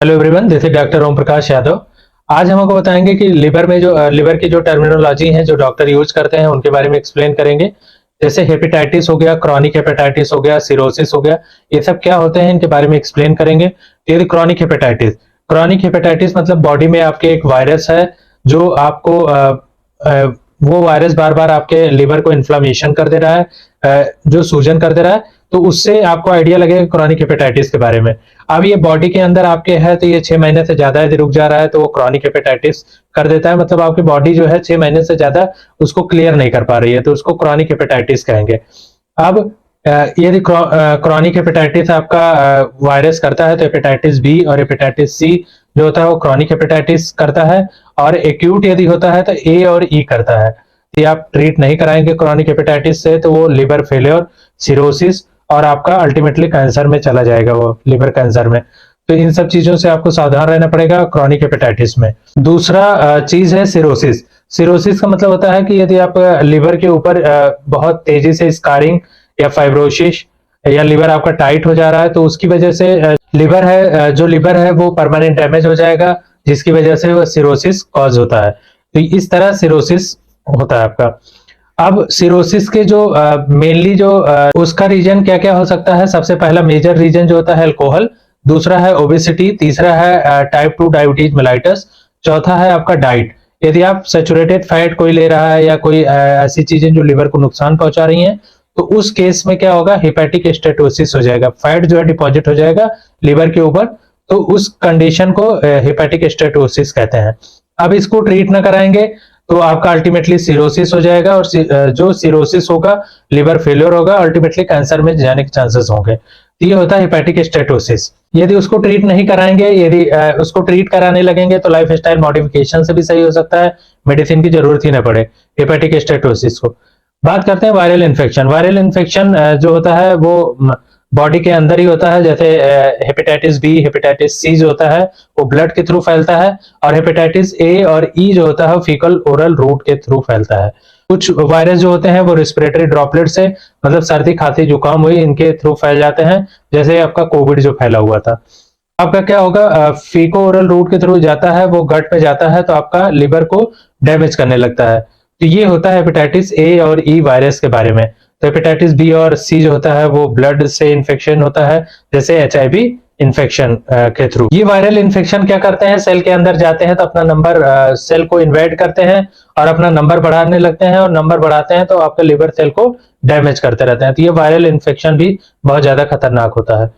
Hello everyone, this is doctor Om Prakash Yadav. आज हम आपको बताएंगे कि लिवर की जो टर्मिनोलॉजी है जो डॉक्टर यूज करते हैं उनके बारे में एक्सप्लेन करेंगे। जैसे हेपेटाइटिस हो गया, क्रॉनिक हेपेटाइटिस हो गया, सिरोसिस हो गया, ये सब क्या होते हैं इनके बारे में एक्सप्लेन करेंगे। ये क्रॉनिक हेपेटाइटिस मतलब बॉडी में आपके एक वायरस है जो आपको वो वायरस बार बार आपके लिवर को इन्फ्लामेशन कर दे रहा है, जो सूजन कर दे रहा है। तो उससे आपको आइडिया लगेगा क्रॉनिक हेपेटाइटिस के बारे में। अब ये बॉडी के अंदर आपके है तो ये 6 महीने से ज्यादा यदि रुक जा रहा है तो वो क्रॉनिक हेपेटाइटिस कर देता है। मतलब आपकी बॉडी जो है 6 महीने से ज्यादा उसको क्लियर नहीं कर पा रही है, तो उसको क्रॉनिक हेपेटाइटिस कहेंगे। अब यदि क्रॉनिक हेपेटाइटिस आपका वायरस करता है तो हेपेटाइटिस बी और हेपेटाइटिस सी जो होता है वो क्रॉनिक हेपेटाइटिस करता है। और एक्यूट यदि होता है तो ए और ई करता है। यदि आप ट्रीट नहीं कराएंगे क्रॉनिक हेपेटाइटिस से तो वो लिवर फेलियर, सिरोसिस और आपका अल्टीमेटली कैंसर में चला जाएगा, वो लिवर कैंसर में। तो इन सब चीजों से आपको सावधान रहना पड़ेगा क्रॉनिक हेपेटाइटिस में। दूसरा चीज है सिरोसिस। सिरोसिस का मतलब होता है कि यदि आप लिवर के ऊपर बहुत तेजी से स्कारिंग या फाइब्रोसिस या लिवर आपका टाइट हो जा रहा है तो उसकी वजह से लिवर है वो परमानेंट डैमेज हो जाएगा, जिसकी वजह से वो सिरोसिस कॉज होता है। तो इस तरह सिरोसिस होता है आपका। अब सिरोसिस के जो मेनली जो उसका रीजन क्या क्या हो सकता है। सबसे पहला मेजर रीजन जो होता है अल्कोहल, दूसरा है ओबेसिटी, तीसरा है टाइप 2 डायबिटीज मेलाइटस, चौथा है आपका डाइट। यदि आप सैचुरेटेड फैट कोई ले रहा है या कोई ऐसी चीजें जो लिवर को नुकसान पहुंचा रही हैं तो उस केस में क्या होगा, हेपेटिक स्टेटोसिस हो जाएगा। फैट जो है डिपॉजिट हो जाएगा लिवर के ऊपर, तो उस कंडीशन को हेपेटिक स्टेटोसिस कहते हैं। अब इसको ट्रीट ना कराएंगे तो आपका अल्टीमेटली सिरोसिस हो जाएगा और जो सिरोसिस होगा लिवर फेलियर होगा, अल्टीमेटली कैंसर में जाने के चांसेस होंगे। तो ये होता है हेपेटिक स्टेटोसिस। यदि उसको ट्रीट नहीं कराएंगे, यदि उसको ट्रीट कराने लगेंगे तो लाइफ स्टाइल मॉडिफिकेशन से भी सही हो सकता है, मेडिसिन की जरूरत ही ना पड़े हेपेटिक स्टेटोसिस को। बात करते हैं वायरल इन्फेक्शन। वायरल इन्फेक्शन जो होता है वो बॉडी के अंदर ही होता है। जैसे हेपेटाइटिस बी, हेपेटाइटिस सी जो होता है वो ब्लड के थ्रू फैलता है, और हेपेटाइटिस ए और ई जो होता है वो फीकल ओरल रूट के थ्रू फैलता है। कुछ वायरस जो होते हैं वो रिस्पिरेटरी ड्रॉपलेट से, मतलब सर्दी खांसी जुकाम हुई इनके थ्रू फैल जाते हैं, जैसे आपका कोविड जो फैला हुआ था। आपका क्या होगा, फीको ओरल रूट के थ्रू जाता है, वो गट में जाता है तो आपका लिवर को डैमेज करने लगता है। तो ये होता है हेपेटाइटिस ए और ई वायरस के बारे में। तो हेपेटाइटिस बी और सी जो होता है वो ब्लड से इन्फेक्शन होता है, जैसे एचआईवी इन्फेक्शन के थ्रू। ये वायरल इन्फेक्शन क्या करते हैं, सेल के अंदर जाते हैं तो अपना नंबर सेल को इन्वेड करते हैं और अपना नंबर बढ़ाने लगते हैं, और नंबर बढ़ाते हैं तो आपके लिवर सेल को डैमेज करते रहते हैं। तो ये वायरल इन्फेक्शन भी बहुत ज्यादा खतरनाक होता है।